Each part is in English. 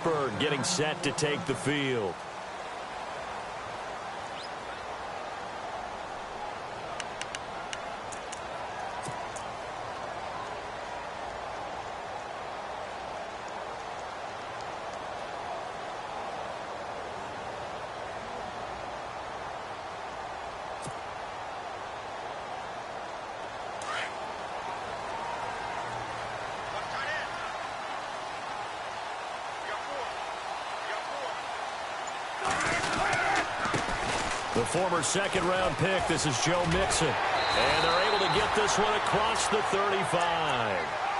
Pittsburgh getting set to take the field. The former second-round pick, this is Joe Mixon. And they're able to get this one across the 35.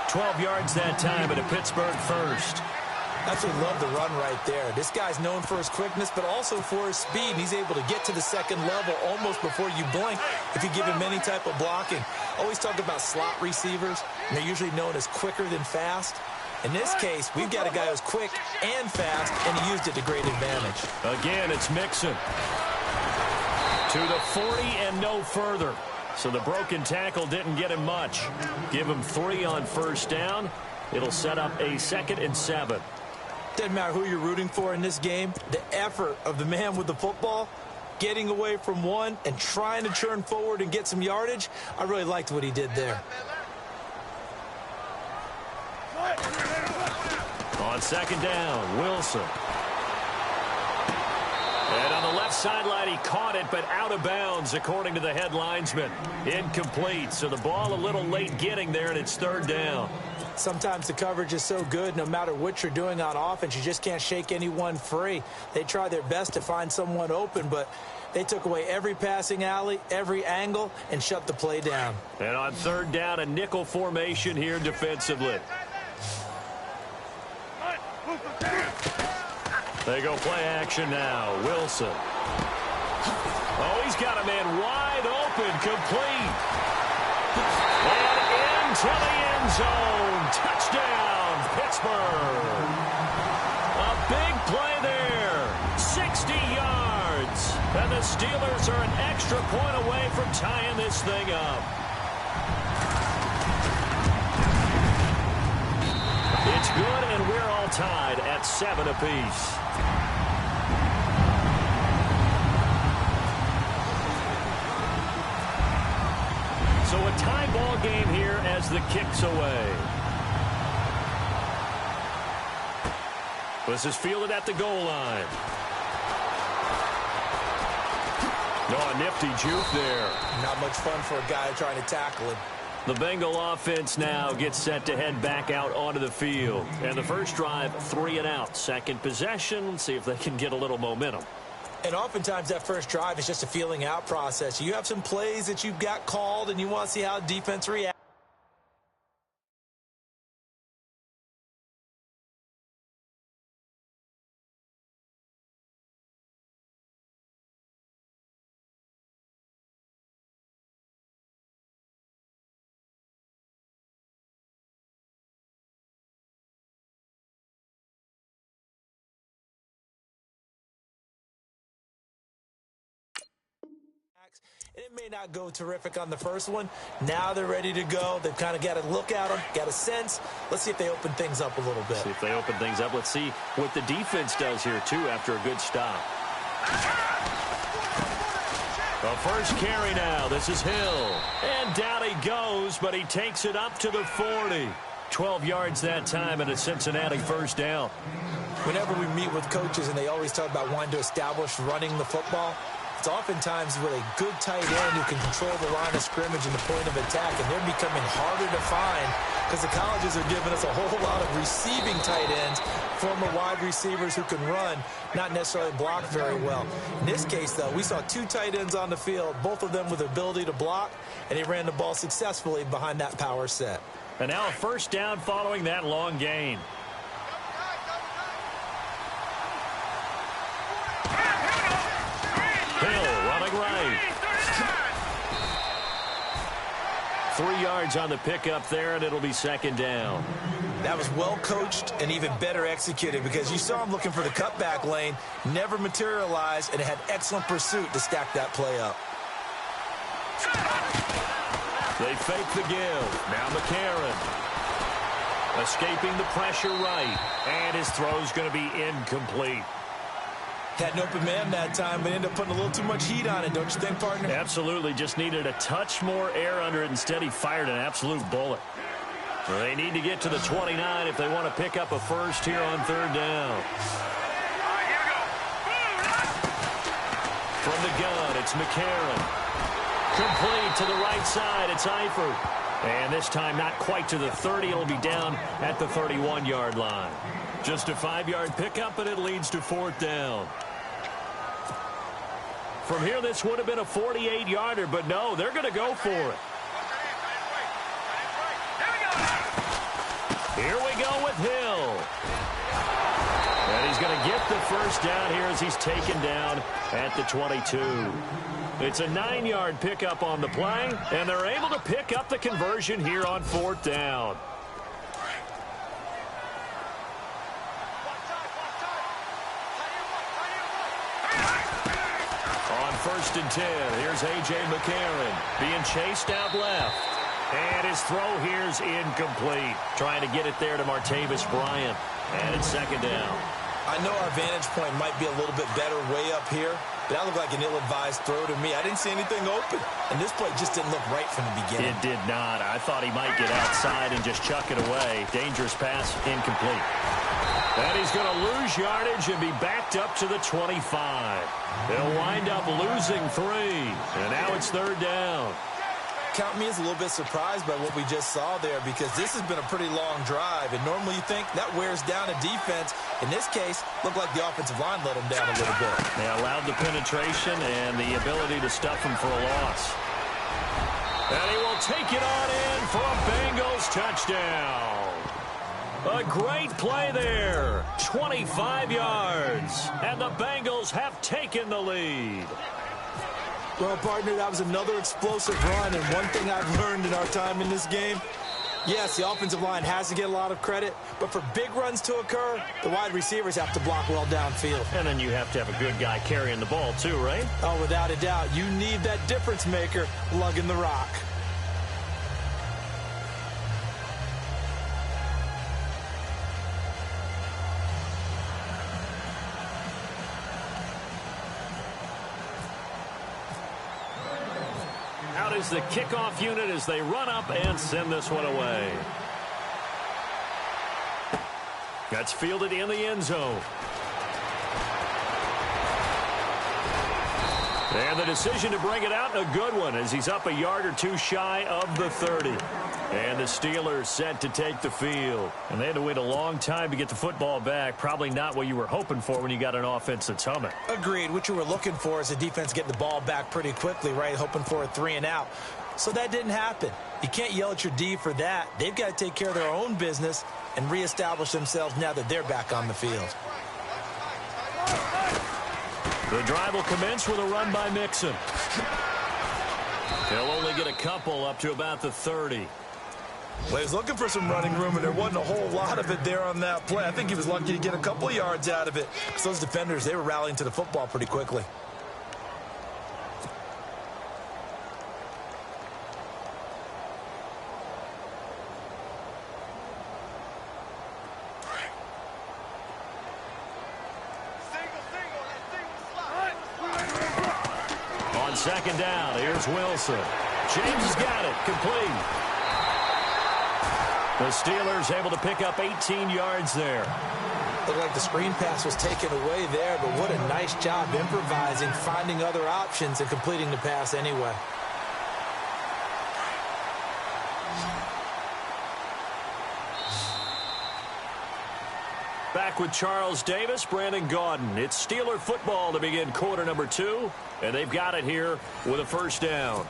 12 yards that time and a Pittsburgh first. Absolutely love the run right there. This guy's known for his quickness, but also for his speed. He's able to get to the second level almost before you blink if you give him any type of blocking. Always talk about slot receivers, and they're usually known as quicker than fast. In this case, we've got a guy who's quick and fast, and he used it to great advantage. Again, it's Mixon. To the 40 and no further. So the broken tackle didn't get him much. Give him 3 on first down. It'll set up a 2nd and 7. Doesn't matter who you're rooting for in this game. The effort of the man with the football, getting away from one and trying to turn forward and get some yardage, I really liked what he did there. On 2nd down, Wilson. And on the left sideline, he caught it, but out of bounds, according to the head linesman. Incomplete, so the ball a little late getting there, and it's 3rd down. Sometimes the coverage is so good, no matter what you're doing on offense, you just can't shake anyone free. They try their best to find someone open, but they took away every passing alley, every angle, and shut the play down. And on 3rd down, a nickel formation here defensively. They go play action now. Wilson. Oh, he's got a man wide open, complete. And into the end zone. Touchdown, Pittsburgh. A big play there. 60 yards. And the Steelers are an extra point away from tying this thing up. It's good, and we're all tied at 7 apiece. So a tie ball game here as the kick's away. This is fielded at the goal line. Oh, a nifty juke there. Not much fun for a guy trying to tackle him. The Bengal offense now gets set to head back out onto the field. And the first drive, 3 and out. Second possession, see if they can get a little momentum. And oftentimes that first drive is just a feeling out process. You have some plays that you've got called, and you want to see how defense reacts. And it may not go terrific on the first one. Now they're ready to go. They've kind of got a look at them, got a sense. Let's see if they open things up a little bit. See if they open things up. Let's see what the defense does here, too, after a good stop. The first carry now. This is Hill. And down he goes, but he takes it up to the 40. 12 yards that time and a Cincinnati first down. Whenever we meet with coaches and they always talk about wanting to establish running the football, it's oftentimes with a good tight end who can control the line of scrimmage and the point of attack, and they're becoming harder to find because the colleges are giving us a whole lot of receiving tight ends, former wide receivers who can run, not necessarily block very well. In this case, though, we saw 2 tight ends on the field, both of them with the ability to block, and they ran the ball successfully behind that power set. And now a first down following that long gain. Hill running right. 3 yards on the pickup there, and it'll be second down. That was well coached and even better executed because you saw him looking for the cutback lane, never materialized, and had excellent pursuit to stack that play up. They fake the give. Now McCarron. Escaping the pressure right. And his throw's going to be incomplete. Had an open man that time, but ended up putting a little too much heat on it, don't you think, partner? Absolutely. Just needed a touch more air under it. Instead, he fired an absolute bullet. So they need to get to the 29 if they want to pick up a first here on third down. From the gun, it's McCarron. Complete to the right side. It's Eifert. And this time not quite to the 30. It'll be down at the 31-yard line. Just a 5-yard pickup, and it leads to fourth down. From here, this would have been a 48-yarder, but no, they're going to go for it. Here we go with Hill. And he's going to get the first down here as he's taken down at the 22. It's a 9-yard pickup on the play, and they're able to pick up the conversion here on fourth down. On first and 10, here's A.J. McCarron being chased out left. And his throw here's incomplete. Trying to get it there to Martavis Bryant. And it's second down. I know our vantage point might be a little bit better way up here, but that looked like an ill-advised throw to me. I didn't see anything open, and this play just didn't look right from the beginning. It did not. I thought he might get outside and just chuck it away. Dangerous pass, incomplete. And he's going to lose yardage and be backed up to the 25. They'll wind up losing 3, and now it's third down. Count me as a little bit surprised by what we just saw there, because this has been a pretty long drive, and normally you think that wears down a defense. In this case, looked like the offensive line let them down a little bit. They allowed the penetration and the ability to stuff him for a loss. And he will take it on in for a Bengals touchdown. A great play there. 25 yards, and the Bengals have taken the lead. Well, partner, that was another explosive run, and one thing I've learned in our time in this game, yes, the offensive line has to get a lot of credit, but for big runs to occur, the wide receivers have to block well downfield. And then you have to have a good guy carrying the ball too, right? Oh, without a doubt. You need that difference maker lugging the rock. Out is the kickoff unit as they run up and send this one away. That's fielded in the end zone. And the decision to bring it out, a good one, as he's up a yard or two shy of the 30. And the Steelers set to take the field. And they had to wait a long time to get the football back. Probably not what you were hoping for when you got an offense that's humming. Agreed. What you were looking for is a defense getting the ball back pretty quickly, right? Hoping for a 3 and out. So that didn't happen. You can't yell at your D for that. They've got to take care of their own business and reestablish themselves now that they're back on the field. The drive will commence with a run by Mixon. He'll only get a couple up to about the 30. Well, he was looking for some running room, and there wasn't a whole lot of it there on that play. I think he was lucky to get a couple of yards out of it, because those defenders, they were rallying to the football pretty quickly. On second down, here's Wilson. James has got it, complete. The Steelers able to pick up 18 yards there. Looked like the screen pass was taken away there, but what a nice job improvising, finding other options, and completing the pass anyway. Back with Charles Davis, Brandon Gaudin. It's Steeler football to begin quarter number 2, and they've got it here with a first down.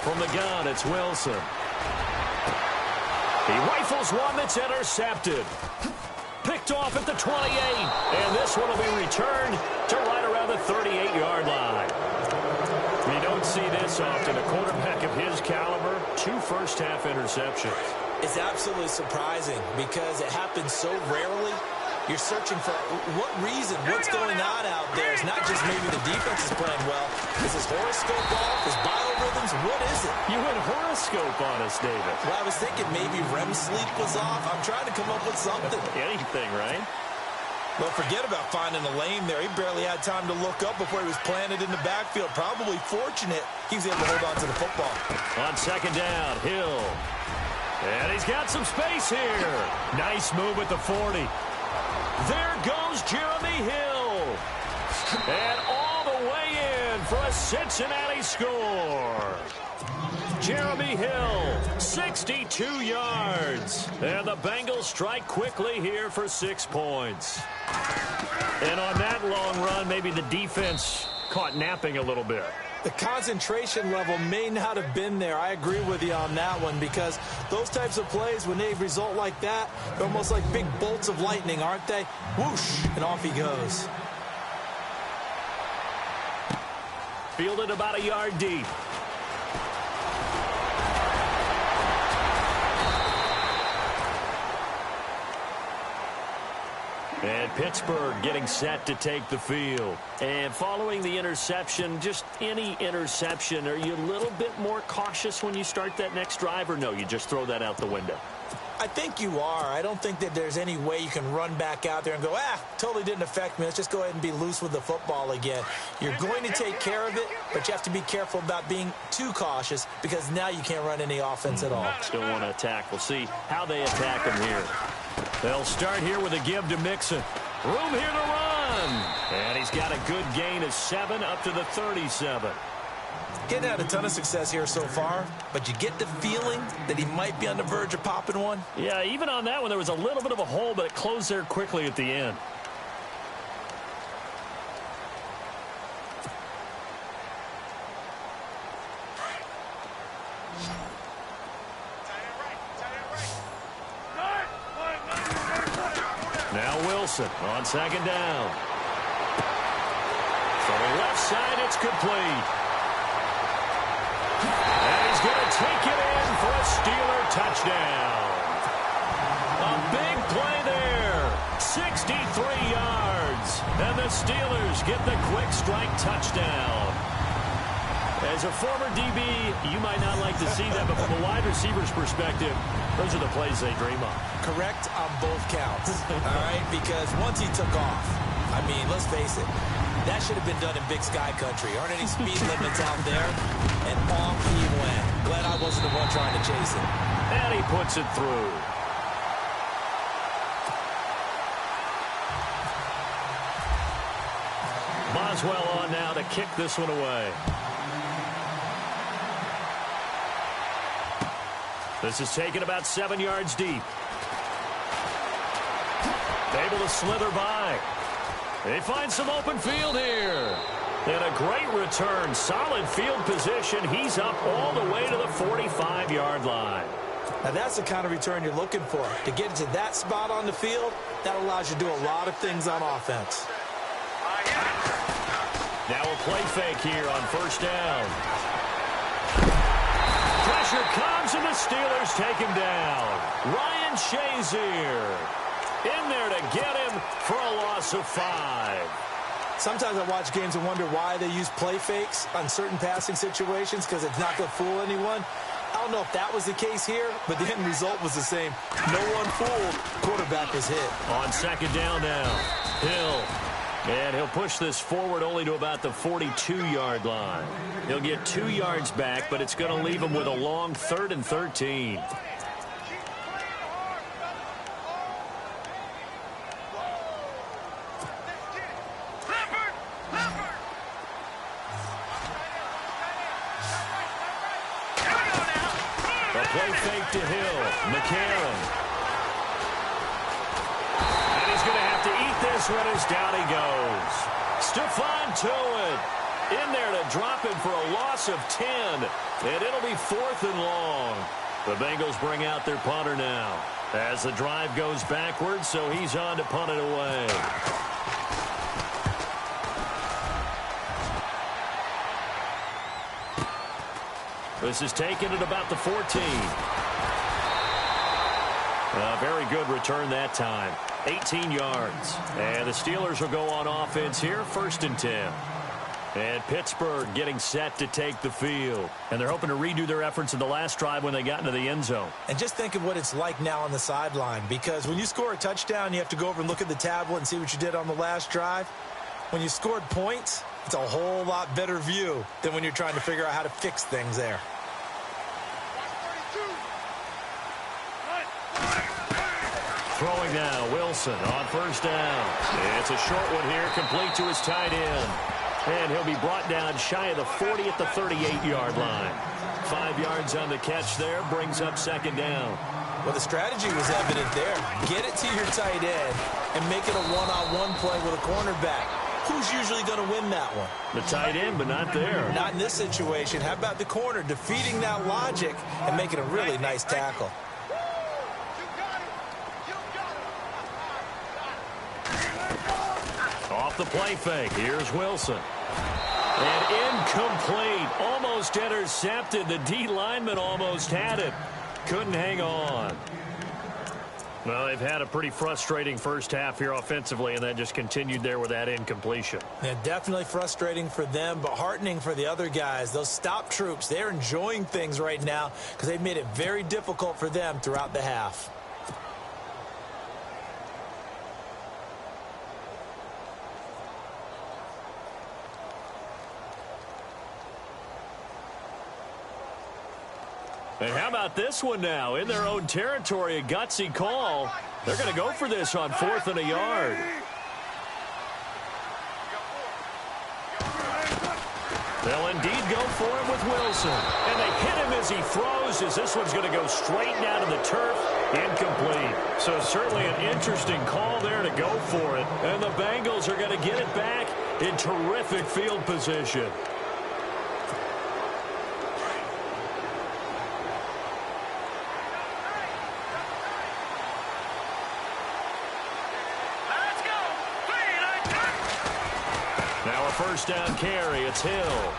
From the gun, it's Wilson. He rifles one that's intercepted. Picked off at the 28. And this one will be returned to right around the 38-yard line. You don't see this often. A quarterback of his caliber, 2 first-half interceptions. It's absolutely surprising because it happens so rarely. You're searching for what reason, what's going on out there. It's not just maybe the defense is playing well. Is his horoscope off? His biorhythms? What is it? You went horoscope on us, David. Well, I was thinking maybe REM sleep was off. I'm trying to come up with something. Anything, right? Well, forget about finding a lane there. He barely had time to look up before he was planted in the backfield. Probably fortunate he was able to hold on to the football. On second down, Hill. And he's got some space here. Nice move at the 40. There goes Jeremy Hill. And all the way in for a Cincinnati score. Jeremy Hill, 62 yards. And the Bengals strike quickly here for 6 points. And on that long run, maybe the defense caught napping a little bit. The concentration level may not have been there. I agree with you on that one because those types of plays, when they result like that, they're almost like big bolts of lightning, aren't they? Whoosh, and off he goes. Fielded about a yard deep. And Pittsburgh getting set to take the field. And following the interception, just any interception, are you a little bit more cautious when you start that next drive, or no, you just throw that out the window? I think you are. I don't think that there's any way you can run back out there and go, totally didn't affect me. Let's just go ahead and be loose with the football again. You're going to take care of it, but you have to be careful about being too cautious because now you can't run any offense at all. Still want to attack. We'll see how they attack him here. They'll start here with a give to Mixon. Room here to run. And he's got a good gain of 7 up to the 37. Getting had a ton of success here so far, but you get the feeling that he might be on the verge of popping one. Yeah, even on that one, there was a little bit of a hole, but it closed there quickly at the end. Now Wilson on second down. From the left side, it's complete. And he's going to take it in for a Steeler touchdown. A big play there. 63 yards. And the Steelers get the quick strike touchdown. As a former DB, you might not like to see that, but from a wide receiver's perspective, those are the plays they dream of. Correct on both counts, all right? Because once he took off, I mean, let's face it, that should have been done in Big Sky Country. Aren't any speed limits out there? And off he went. Glad I wasn't the one trying to chase it. And he puts it through. Boswell on now to kick this one away. This is taken about 7 yards deep. Able to slither by. They find some open field here. And a great return. Solid field position. He's up all the way to the 45-yard line. Now, that's the kind of return you're looking for. To get into that spot on the field, that allows you to do a lot of things on offense. Now a play fake here on first down. Pressure comes, and the Steelers take him down. Ryan Shazier in there to get him for a loss of 5. Sometimes I watch games and wonder why they use play fakes on certain passing situations because it's not going to fool anyone. I don't know if that was the case here, but the end result was the same. No one fooled. Quarterback was hit. On second down now, Hill. And he'll push this forward only to about the 42-yard line. He'll get 2 yards back, but it's going to leave him with a long 3rd and 13. A play fake to Hill. McCarron. This one is down he goes. Stephon Tuitt in there to drop him for a loss of 10. And it'll be 4th and long. The Bengals bring out their punter now as the drive goes backwards, so he's on to punt it away. This is taken at about the 14. A very good return that time. 18 yards. And the Steelers will go on offense here, 1st and 10. And Pittsburgh getting set to take the field. And they're hoping to redo their efforts in the last drive when they got into the end zone. And just think of what it's like now on the sideline, because when you score a touchdown, you have to go over and look at the tablet and see what you did on the last drive. When you scored points, it's a whole lot better view than when you're trying to figure out how to fix things there. Throwing now, Wilson on 1st down. It's a short one here, complete to his tight end. And he'll be brought down shy of the 40 at the 38-yard line. 5 yards on the catch there, brings up 2nd down. Well, the strategy was evident there. Get it to your tight end and make it a one-on-one play with a cornerback. Who's usually going to win that one? The tight end, but not there. Not in this situation. How about the corner defeating that logic and making a really nice tackle? Off the play fake, here's Wilson. And incomplete, almost intercepted. The D lineman almost had it. Couldn't hang on. Well, they've had a pretty frustrating first half here offensively, and that just continued there with that incompletion. Yeah, definitely frustrating for them, but heartening for the other guys. Those stop troops, they're enjoying things right now because they've made it very difficult for them throughout the half. And how about this one now? In their own territory, a gutsy call. They're going to go for this on 4th and a yard. They'll indeed go for him with Wilson. And they hit him as he throws, as this one's going to go straight down to the turf. Incomplete. So certainly an interesting call there to go for it. And the Bengals are going to get it back in terrific field position. Now a 1st down carry. It's Hill.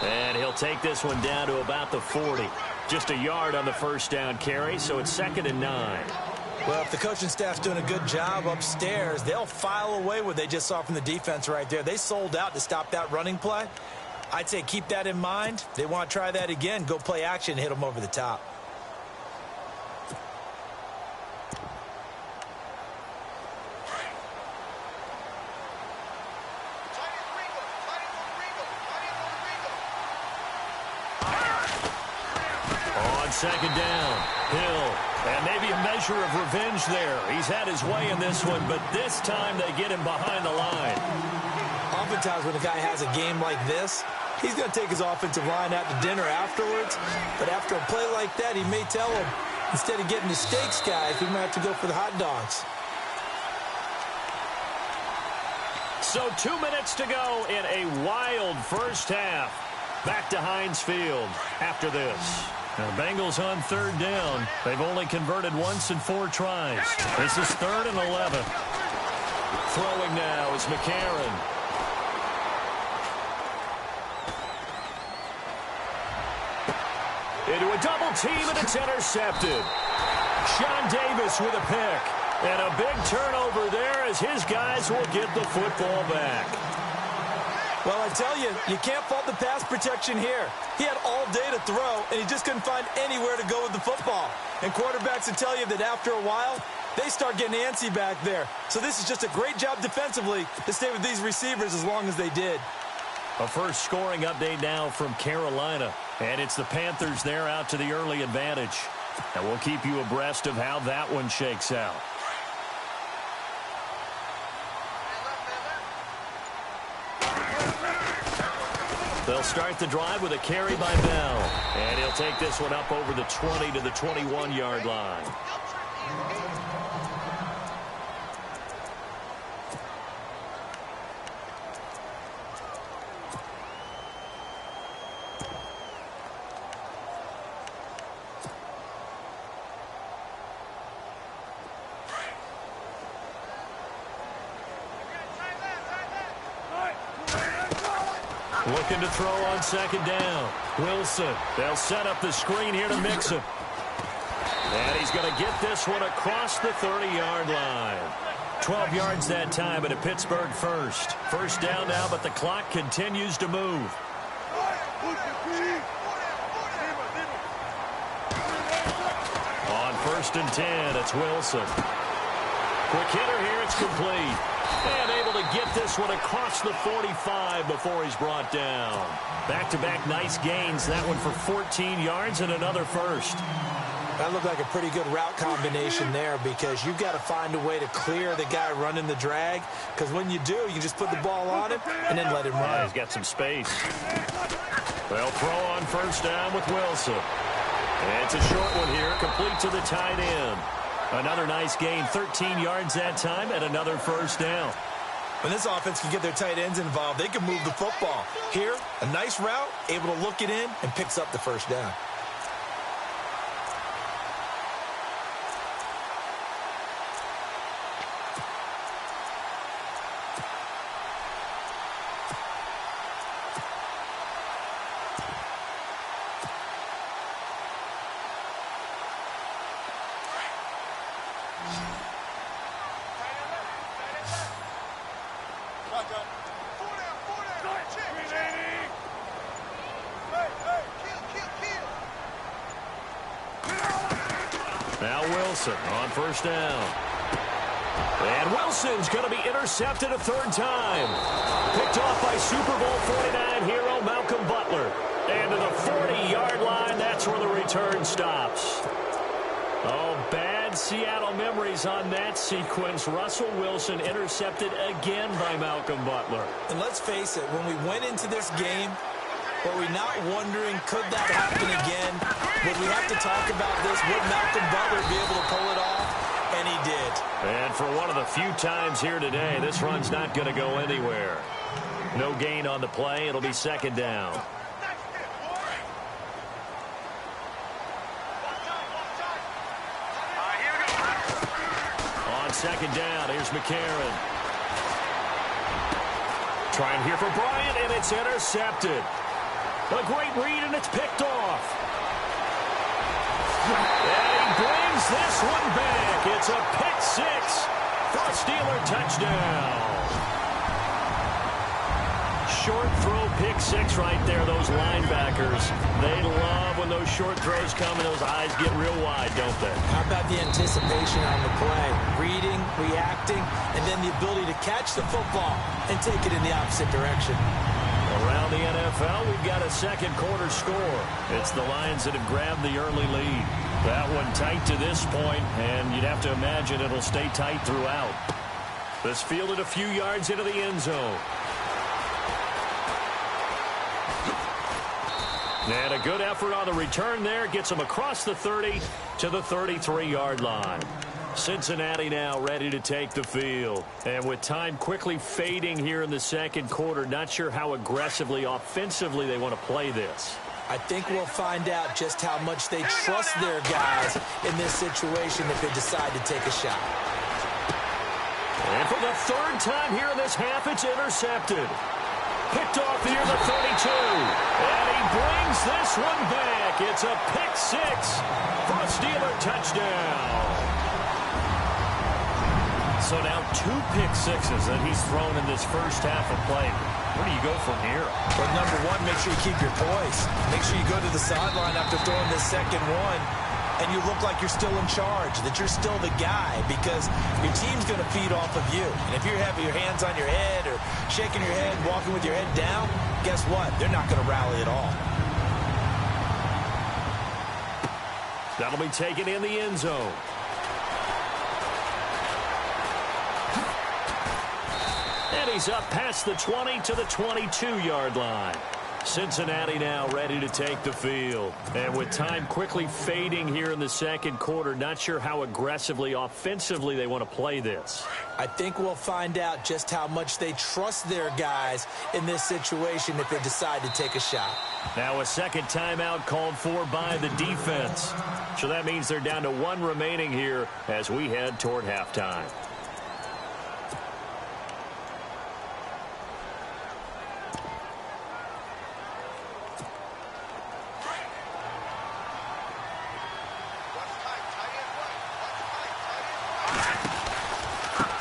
And he'll take this one down to about the 40. Just a yard on the 1st down carry, so it's 2nd and 9. Well, if the coaching staff's doing a good job upstairs, they'll file away what they just saw from the defense right there. They sold out to stop that running play. I'd say keep that in mind. They want to try that again. Go play action and hit them over the top. On 2nd down, Hill. And maybe a measure of revenge there. He's had his way in this one, but this time they get him behind the line. Oftentimes when a guy has a game like this, he's going to take his offensive line out to dinner afterwards. But after a play like that, he may tell him, instead of getting the steaks, guys, we might have to go for the hot dogs. So 2 minutes to go in a wild first half. Back to Heinz Field after this. Now, the Bengals on 3rd down. They've only converted once in 4 tries. This is 3rd and 11. Throwing now is McCarron. Into a double team, and it's intercepted. Sean Davis with a pick. And a big turnover there as his guys will get the football back. Well, I tell you, you can't fault the pass protection here. He had all day to throw, and he just couldn't find anywhere to go with the football. And quarterbacks will tell you that after a while, they start getting antsy back there. So this is just a great job defensively to stay with these receivers as long as they did. A first scoring update now from Carolina. And it's the Panthers there out to the early advantage. And we'll keep you abreast of how that one shakes out. They'll start the drive with a carry by Bell. And he'll take this one up over the 20 to the 21-yard line. Looking to throw on second down. Wilson. They'll set up the screen here to mix him. And he's going to get this one across the 30-yard line. 12 yards that time at a Pittsburgh first. First down now, but the clock continues to move. On first and 10, it's Wilson. Quick hitter here, it's complete. And able to get this one across the 45 before he's brought down. Back-to-back nice gains. That one for 14 yards and another first. That looked like a pretty good route combination there because you've got to find a way to clear the guy running the drag. Because when you do, you just put the ball on him and then let him run. Yeah, he's got some space. They'll throw on first down with Wilson. And it's a short one here, complete to the tight end. Another nice gain, 13 yards that time, and another first down. When this offense can get their tight ends involved, they can move the football. Here, a nice route, able to look it in, and picks up the first down. Now Wilson on first down. And Wilson's going to be intercepted a third time. Picked off by Super Bowl 49 hero Malcolm Butler. And to the 40-yard line, that's where the return stops. Oh, bad Seattle memories on that sequence. Russell Wilson intercepted again by Malcolm Butler. And let's face it, when we went into this game, were we not wondering, could that happen again? Would we have to talk about this? Would Malcolm Butler be able to pull it off? And he did. And for one of the few times here today, this run's not going to go anywhere. No gain on the play. It'll be second down. On second down, here's McCarron. Trying here for Bryant, and it's intercepted. A great read, and it's picked off. And he brings this one back. It's a pick six for a Steeler touchdown. Short throw pick six right there, those linebackers. They love when those short throws come and those eyes get real wide, don't they? How about the anticipation on the play? Reading, reacting, and then the ability to catch the football and take it in the opposite direction. Around the NFL, we've got a second quarter score. It's the Lions that have grabbed the early lead. That one tight to this point, and you'd have to imagine it'll stay tight throughout. This fielded a few yards into the end zone. And a good effort on the return there. Gets them across the 30 to the 33-yard line. Cincinnati now ready to take the field. And with time quickly fading here in the second quarter, not sure how aggressively, offensively they want to play this. I think we'll find out just how much they trust their guys in this situation if they decide to take a shot. And for the third time here in this half, it's intercepted. Picked off near the 32. And he brings this one back. It's a pick six for a Steeler touchdown. So now two pick sixes that he's thrown in this first half of play. Where do you go from here? Well, number one, make sure you keep your poise. Make sure you go to the sideline after throwing this second one, and you look like you're still in charge, that you're still the guy, because your team's going to feed off of you. And if you're having your hands on your head or shaking your head, walking with your head down, guess what? They're not going to rally at all. That'll be taken in the end zone. And he's up past the 20 to the 22-yard line. Cincinnati now ready to take the field. And with time quickly fading here in the second quarter, not sure how aggressively, offensively they want to play this. I think we'll find out just how much they trust their guys in this situation if they decide to take a shot. Now a second timeout called for by the defense. So that means they're down to one remaining here as we head toward halftime.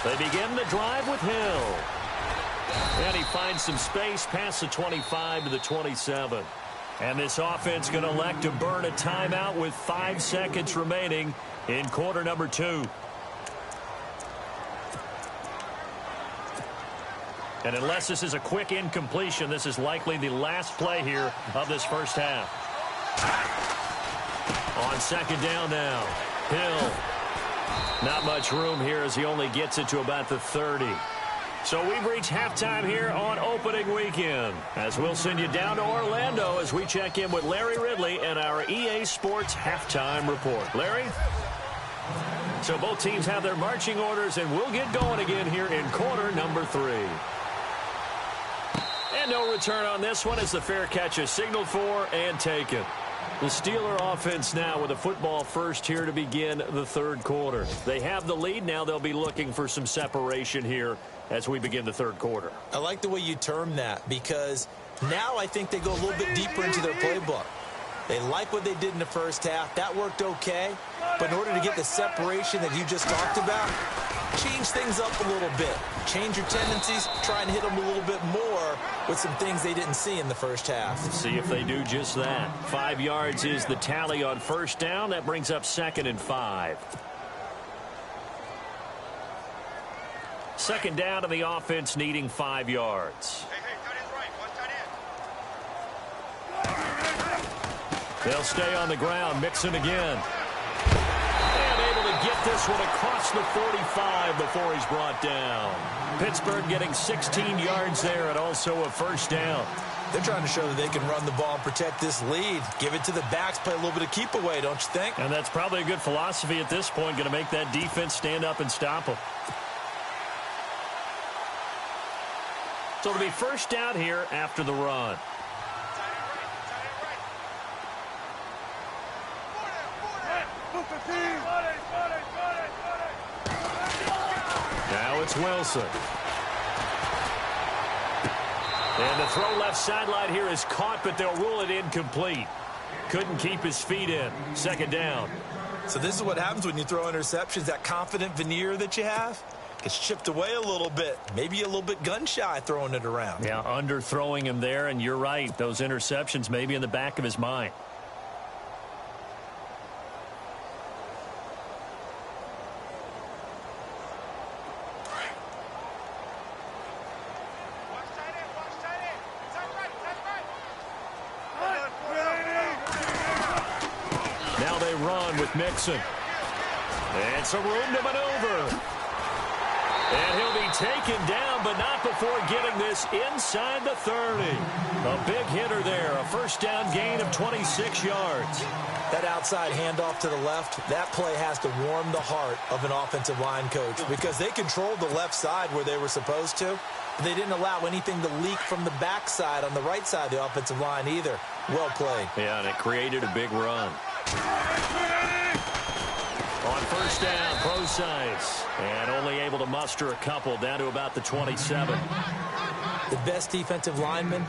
They begin the drive with Hill. And he finds some space past the 25 to the 27. And this offense going to elect to burn a timeout with 5 seconds remaining in quarter number 2. And unless this is a quick incompletion, this is likely the last play here of this first half. On second down now, Hill. Not much room here as he only gets it to about the 30. So we've reached halftime here on opening weekend, as we'll send you down to Orlando as we check in with Larry Ridley and our EA Sports halftime report. Larry? So both teams have their marching orders, and we'll get going again here in quarter number 3. And no return on this one as the fair catch is signaled for and taken. The Steeler offense now with a football first here to begin the third quarter. They have the lead. Now they'll be looking for some separation here as we begin the third quarter. I like the way you term that, because now I think they go a little bit deeper into their playbook. They like what they did in the first half. That worked okay. But in order to get the separation that you just talked about, change things up a little bit. Change your tendencies. Try and hit them a little bit more with some things they didn't see in the first half. Let's see if they do just that. 5 yards is the tally on first down. That brings up 2nd and 5. Second down to the offense needing 5 yards. They'll stay on the ground. Mixon again. And able to get this one across the 45 before he's brought down. Pittsburgh getting 16 yards there and also a first down. They're trying to show that they can run the ball and protect this lead. Give it to the backs, play a little bit of keep away, don't you think? And that's probably a good philosophy at this point. Going to make that defense stand up and stop them. So it'll be first down here after the run. Now it's Wilson. And the throw left sideline here is caught, but they'll rule it incomplete. Couldn't keep his feet in. Second down. So this is what happens when you throw interceptions. That confident veneer that you have gets chipped away a little bit. Maybe a little bit gun-shy throwing it around. Yeah, underthrowing him there, and you're right. Those interceptions may be in the back of his mind. Now they run with Mixon. And some room to maneuver. And he'll be taken down, but not before getting this inside the 30. A big hitter there. A first down gain of 26 yards. That outside handoff to the left, that play has to warm the heart of an offensive line coach, because they controlled the left side where they were supposed to. But they didn't allow anything to leak from the backside on the right side of the offensive line either. Well played. Yeah, and it created a big run. On first down, Procise. And only able to muster a couple down to about the 27. The best defensive linemen,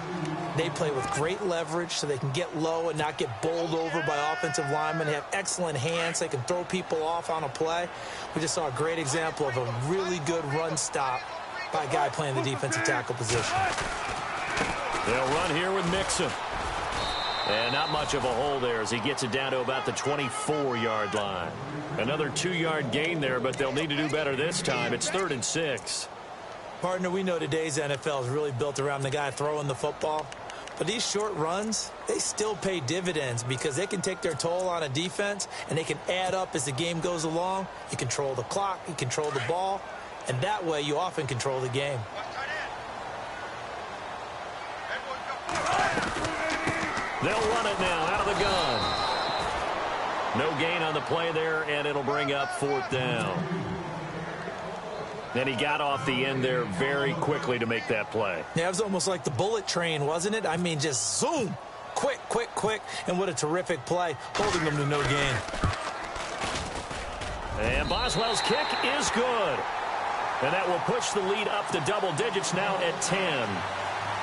they play with great leverage so they can get low and not get bowled over by offensive linemen. They have excellent hands. They can throw people off on a play. We just saw a great example of a really good run stop by a guy playing the defensive tackle position. They'll run here with Mixon. And not much of a hole there as he gets it down to about the 24-yard line. Another 2-yard gain there, but they'll need to do better this time. It's 3rd and 6. Partner, we know today's NFL is really built around the guy throwing the football. But these short runs, they still pay dividends because they can take their toll on a defense and they can add up as the game goes along. You control the clock, you control the ball, and that way you often control the game. They'll run it now out of the gun. No gain on the play there, and it'll bring up 4th down. Then he got off the end there very quickly to make that play. Yeah, it was almost like the bullet train, wasn't it? I mean, just zoom. Quick, quick, quick. And what a terrific play, holding them to no gain. And Boswell's kick is good. And that will push the lead up to double digits now at 10.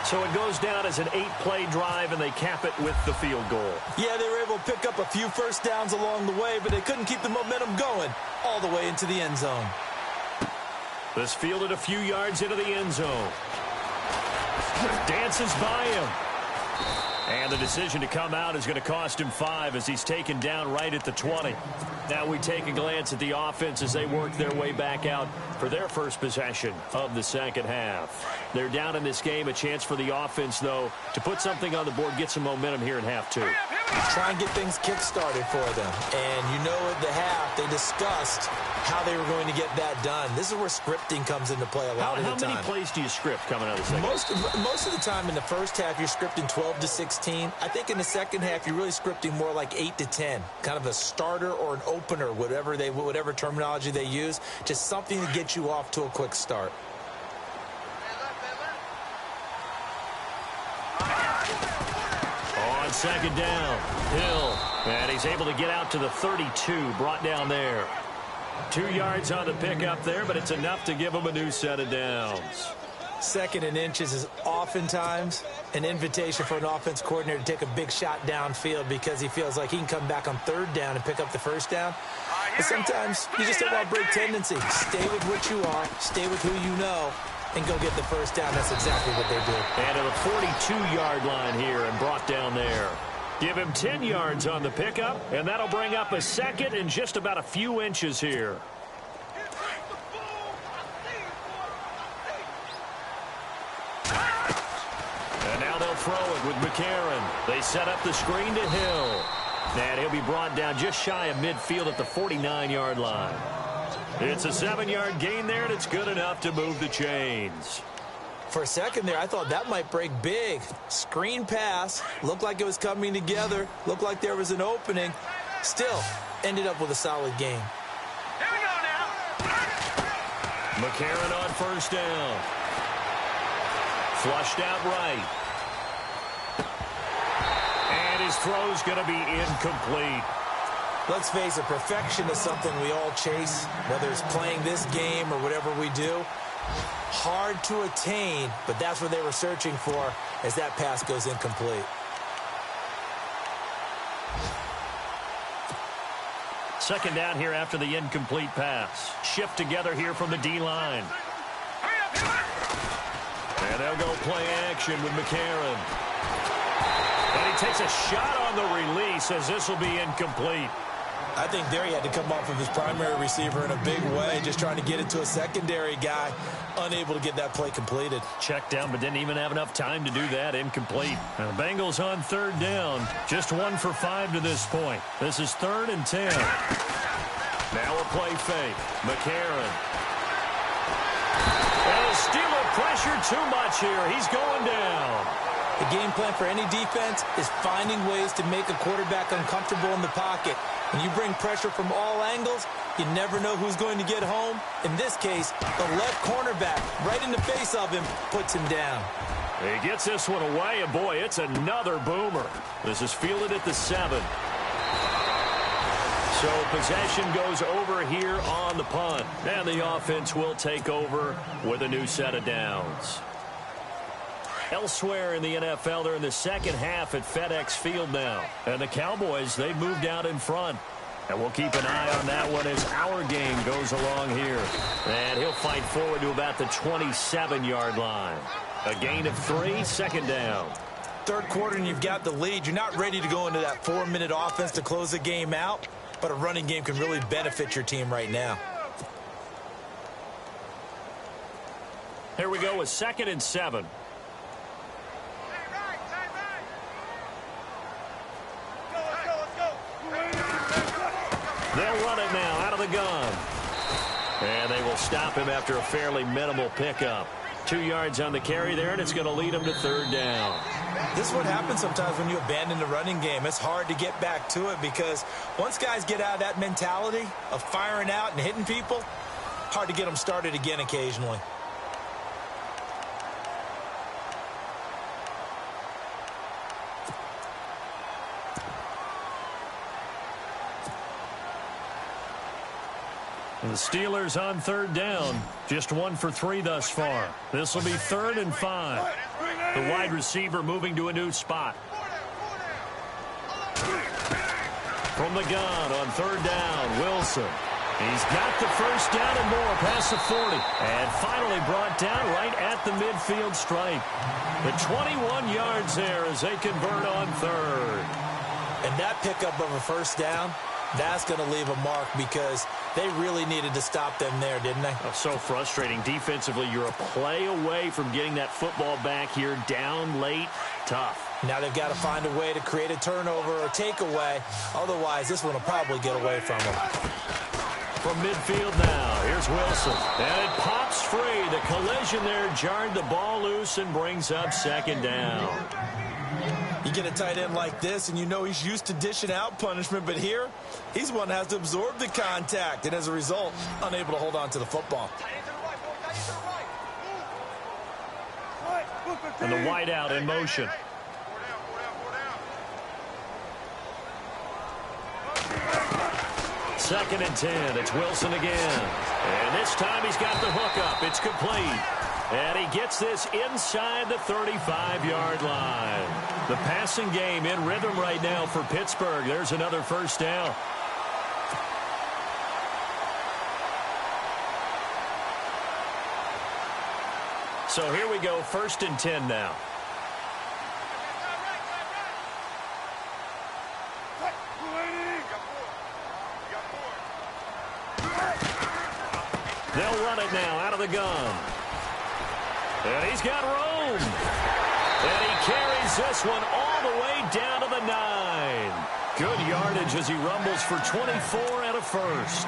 So it goes down as an 8-play drive, and they cap it with the field goal. Yeah, they were able to pick up a few first downs along the way, but they couldn't keep the momentum going all the way into the end zone. This fielded a few yards into the end zone. Dances by him. And the decision to come out is going to cost him 5 as he's taken down right at the 20. Now we take a glance at the offense as they work their way back out for their first possession of the second half. They're down in this game. A chance for the offense, though, to put something on the board, get some momentum here in half 2. Try and get things kick-started for them. And you know at the half, they discussed how they were going to get that done. This is where scripting comes into play a lot of the time. How many plays do you script coming out of the second half? Most of the time in the first half, you're scripting 12 to 16. I think in the second half, you're really scripting more like 8 to 10. Kind of a starter or an opener, whatever terminology they use. Just something to get you off to a quick start. On second down, Hill. And he's able to get out to the 32, brought down there. 2 yards on the pickup there, but it's enough to give him a new set of downs. 2nd and inches is oftentimes an invitation for an offense coordinator to take a big shot downfield because he feels like he can come back on 3rd down and pick up the 1st down. But sometimes you just don't want to break tendency. Stay with what you are, stay with who you know, and go get the 1st down. That's exactly what they do. And to the 42-yard line here and brought down there. Give him 10 yards on the pickup, and that'll bring up a 2nd and just about a few inches here. And now they'll throw it with McCarron. They set up the screen to Hill. And he'll be brought down just shy of midfield at the 49-yard line. It's a 7-yard gain there, and it's good enough to move the chains. For a second there, I thought that might break big. Screen pass. Looked like it was coming together. Looked like there was an opening. Still, ended up with a solid game. Here we go now. McCarron on 1st down. Flushed out right. And his throw's going to be incomplete. Let's face it, perfection is something we all chase, whether it's playing this game or whatever we do. Hard to attain, but that's what they were searching for as that pass goes incomplete. Second down here after the incomplete pass. Shift together here from the D-line. And they'll go play action with McCarron. And he takes a shot on the release as this will be incomplete. I think there he had to come off of his primary receiver in a big way, just trying to get it to a secondary guy, unable to get that play completed. Checked down, but didn't even have enough time to do that. Incomplete. And the Bengals on 3rd down. Just 1 for 5 to this point. This is 3rd and 10. Now a play fake. McCarron. And the Steeler pressure too much here. He's going down. The game plan for any defense is finding ways to make a quarterback uncomfortable in the pocket. When you bring pressure from all angles, you never know who's going to get home. In this case, the left cornerback, right in the face of him, puts him down. He gets this one away, and boy, it's another boomer. This is fielded at the 7. So possession goes over here on the punt. And the offense will take over with a new set of downs. Elsewhere in the NFL, they're in the second half at FedEx Field now. And the Cowboys, they've moved out in front. And we'll keep an eye on that one as our game goes along here. And he'll fight forward to about the 27-yard line. A gain of 3, 2nd down. 3rd quarter and you've got the lead. You're not ready to go into that 4-minute offense to close the game out. But a running game can really benefit your team right now. Here we go with 2nd and 7. They'll run it now out of the gun. And they will stop him after a fairly minimal pickup. 2 yards on the carry there, and it's going to lead him to 3rd down. This is what happens sometimes when you abandon the running game. It's hard to get back to it because once guys get out of that mentality of firing out and hitting people, hard to get them started again occasionally. And the Steelers on 3rd down. Just 1 for 3 thus far. This will be 3rd and 5. The wide receiver moving to a new spot. From the gun on 3rd down, Wilson. He's got the first down and more past the 40. And finally brought down right at the midfield stripe. The 21 yards there as they convert on third. And that pickup of a first down, that's going to leave a mark because they really needed to stop them there, didn't they? Oh, so frustrating. Defensively, you're a play away from getting that football back here. Down late, tough. Now they've got to find a way to create a turnover or takeaway. Otherwise, this one will probably get away from them. From midfield now, here's Wilson. And it pops free. The collision there jarred the ball loose and brings up second down. You get a tight end like this, and you know he's used to dishing out punishment, but here, he's one that has to absorb the contact, and as a result, unable to hold on to the football. And the wide out in motion. Second and 10. It's Wilson again. And this time he's got the hook up. It's complete. And he gets this inside the 35-yard line. The passing game in rhythm right now for Pittsburgh. There's another first down. So here we go, first and 10 now. They'll run it now out of the gun. And he's got room. And he carries this one all the way down to the 9. Good yardage as he rumbles for 24 and a first.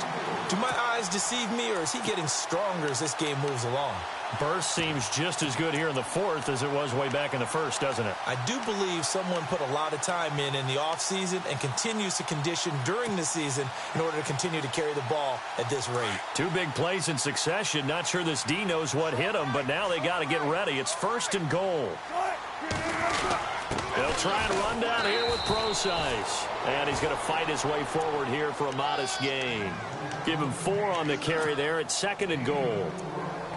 Do my eyes deceive me, or is he getting stronger as this game moves along? Burst seems just as good here in the fourth as it was way back in the first, doesn't it? I do believe someone put a lot of time in the offseason and continues to condition during the season in order to continue to carry the ball at this rate. Two big plays in succession. Not sure this D knows what hit him, but now they got to get ready. It's first and goal. They'll try and run down here with Procise. And he's going to fight his way forward here for a modest gain. Give him 4 on the carry there. It's second and goal.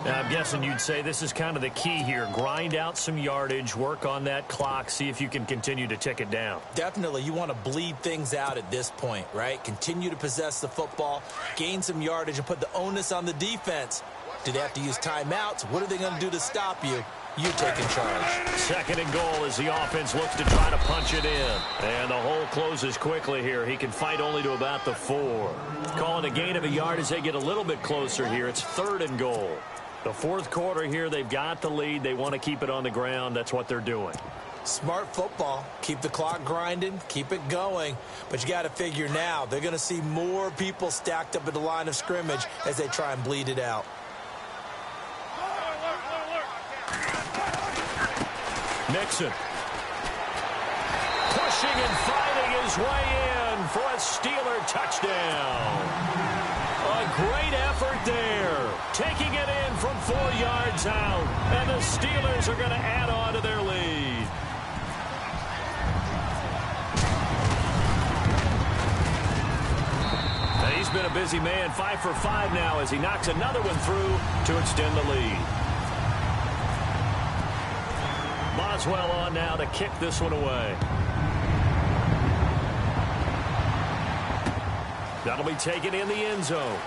Now, I'm guessing you'd say this is kind of the key here. Grind out some yardage, work on that clock, see if you can continue to tick it down. Definitely. You want to bleed things out at this point, right? Continue to possess the football, gain some yardage, and put the onus on the defense. Do they have to use timeouts? What are they going to do to stop you? You taking charge. Second and goal as the offense looks to try to punch it in. And the hole closes quickly here. He can fight only to about the 4. Calling a gain of a yard as they get a little bit closer here. It's third and goal. The fourth quarter here, they've got the lead. They want to keep it on the ground. That's what they're doing. Smart football. Keep the clock grinding. Keep it going. But you got to figure now, they're going to see more people stacked up at the line of scrimmage as they try and bleed it out. Nixon. Pushing and fighting his way in for a Steeler touchdown. A great effort there. Taking it in from 4 yards out. And the Steelers are going to add on to their lead. And he's been a busy man. 5 for 5 now as he knocks another one through to extend the lead. Boswell on now to kick this one away. That'll be taken in the end zone.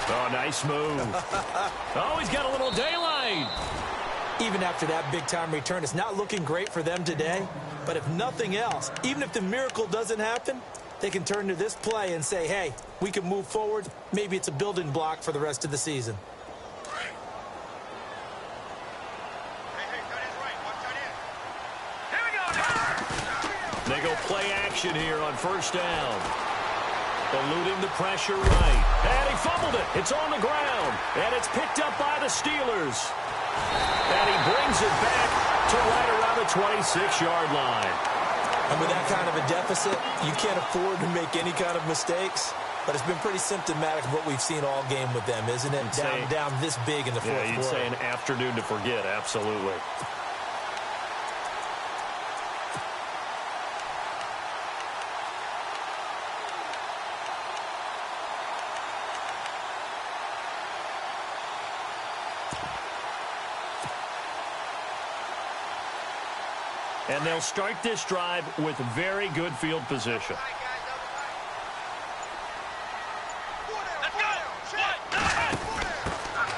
Oh, nice move. Oh, he's got a little daylight. Even after that big-time return, it's not looking great for them today. But if nothing else, even if the miracle doesn't happen, they can turn to this play and say, hey, we can move forward. Maybe it's a building block for the rest of the season. They go play action here on first down. Eluding the pressure right. And he fumbled it. It's on the ground. And it's picked up by the Steelers. And he brings it back to right around the 26-yard line. And with that kind of a deficit, you can't afford to make any kind of mistakes. But it's been pretty symptomatic of what we've seen all game with them, isn't it? Down this big in the fourth quarter. Yeah, you'd say an afternoon to forget. Absolutely. And they'll start this drive with very good field position.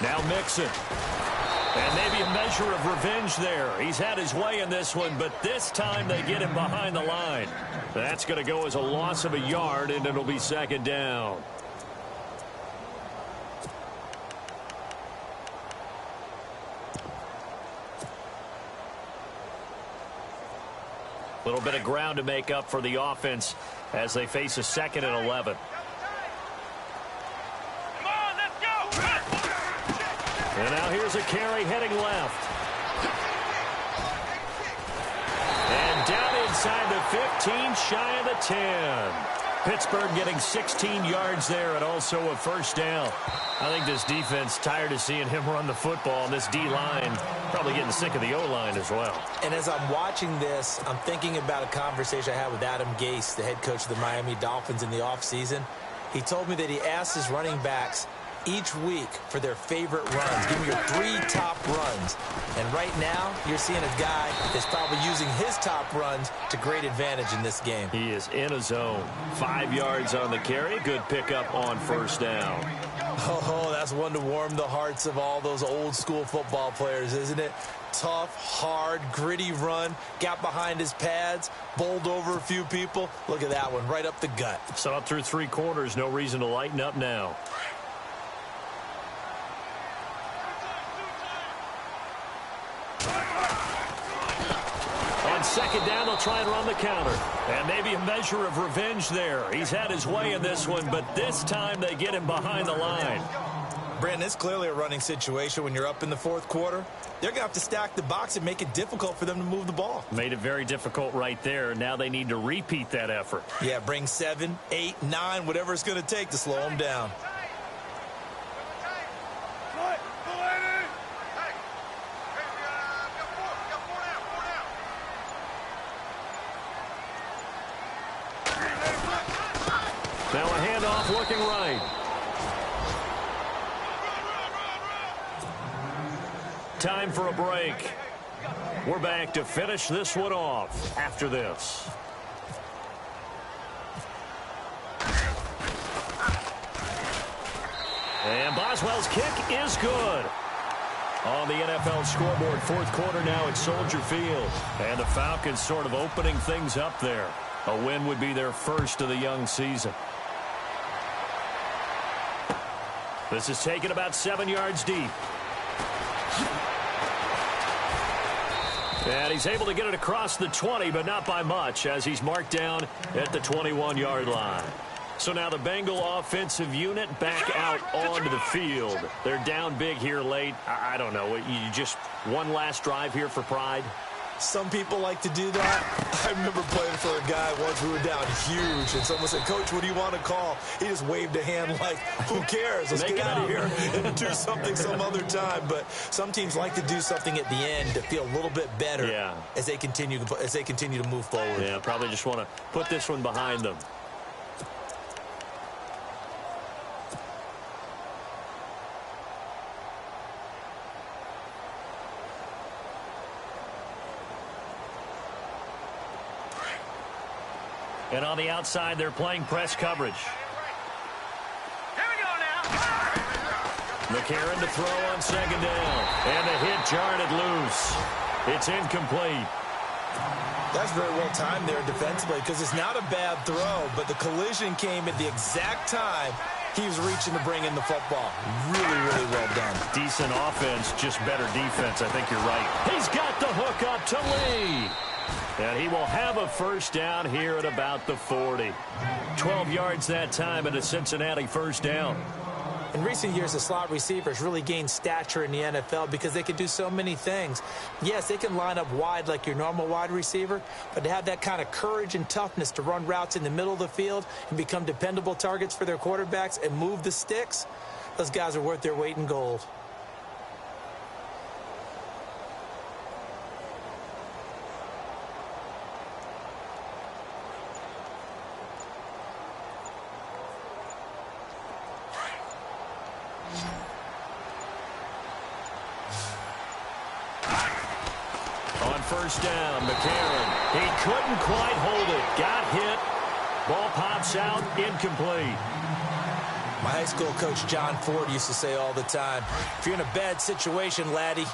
Now Mixon. And maybe a measure of revenge there. He's had his way in this one, but this time they get him behind the line. That's going to go as a loss of a yard, and it'll be second down. A little bit of ground to make up for the offense as they face a 2nd and 11. And now here's a carry heading left. And down inside the 15, shy of the 10. Pittsburgh getting 16 yards there and also a first down. I think this defense tired of seeing him run the football, and this D-line probably getting sick of the O-line as well. And as I'm watching this, I'm thinking about a conversation I had with Adam Gase, the head coach of the Miami Dolphins in the offseason. He told me that he asked his running backs each week for their favorite runs. Give me your 3 top runs. And right now, you're seeing a guy that's probably using his top runs to great advantage in this game. He is in a zone. 5 yards on the carry. Good pickup on first down. Oh, that's one to warm the hearts of all those old school football players, isn't it? Tough, hard, gritty run. Got behind his pads, bowled over a few people. Look at that one, right up the gut. Saw it through 3 quarters. No reason to lighten up now. On second down, they'll try and run the counter. And maybe a measure of revenge there. He's had his way in this one, but this time they get him behind the line. Brandon, it's clearly a running situation when you're up in the 4th quarter. They're going to have to stack the box and make it difficult for them to move the ball. Made it very difficult right there. Now they need to repeat that effort. Yeah, bring 7, 8, 9, whatever it's going to take to slow them down. Now a handoff working right. Time for a break. We're back to finish this one off after this. And Boswell's kick is good. On the NFL scoreboard, 4th quarter now at Soldier Field. And the Falcons sort of opening things up there. A win would be their first of the young season. This is taken about 7 yards deep. And he's able to get it across the 20, but not by much, as he's marked down at the 21-yard line. So now the Bengal offensive unit back out onto the field. They're down big here late. I don't know. You just one last drive here for pride? Some people like to do that. I remember playing for a guy once. We were down huge, and someone said, "Coach, what do you want to call?" He just waved a hand like, who cares? Let's get out of here and do something some other time. But some teams like to do something at the end to feel a little bit better as they continue to move forward. Yeah, probably just want to put this one behind them. And on the outside, they're playing press coverage. Here we go now. McCarron to throw on second down. And the hit jarred it loose. It's incomplete. That's very well timed there defensively, because it's not a bad throw, but the collision came at the exact time he was reaching to bring in the football. Really, really well done. Decent offense, just better defense. I think you're right. He's got the hook up to Lee. And he will have a first down here at about the 40. 12 yards that time and a Cincinnati first down. In recent years, the slot receivers really gained stature in the NFL because they can do so many things. Yes, they can line up wide like your normal wide receiver, but to have that kind of courage and toughness to run routes in the middle of the field and become dependable targets for their quarterbacks and move the sticks, those guys are worth their weight in gold. First down, McCarron. He couldn't quite hold it. Got hit. Ball pops out, incomplete. My high school coach, John Ford, used to say all the time, if you're in a bad situation, laddie,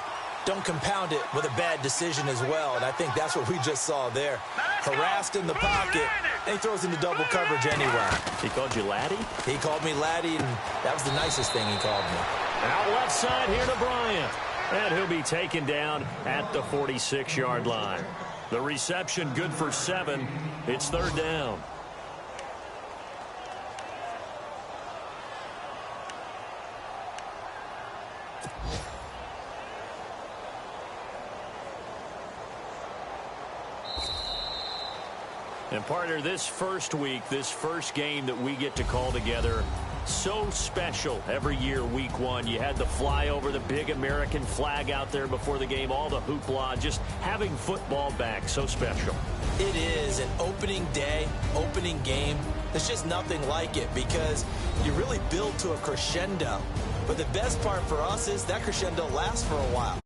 don't compound it with a bad decision as well. And I think that's what we just saw there. Harassed in the pocket, and he throws into double coverage anyway. He called you laddie? He called me laddie, and that was the nicest thing he called me. Out left side here to Bryant. And he'll be taken down at the 46-yard line. The reception good for 7. It's third down. And partner, this first week, this first game that we get to call together, so special every year, week 1. You had the flyover, the big American flag out there before the game, all the hoopla, just having football back, so special. It is an opening day, opening game. There's just nothing like it because you really build to a crescendo. But the best part for us is that crescendo lasts for a while.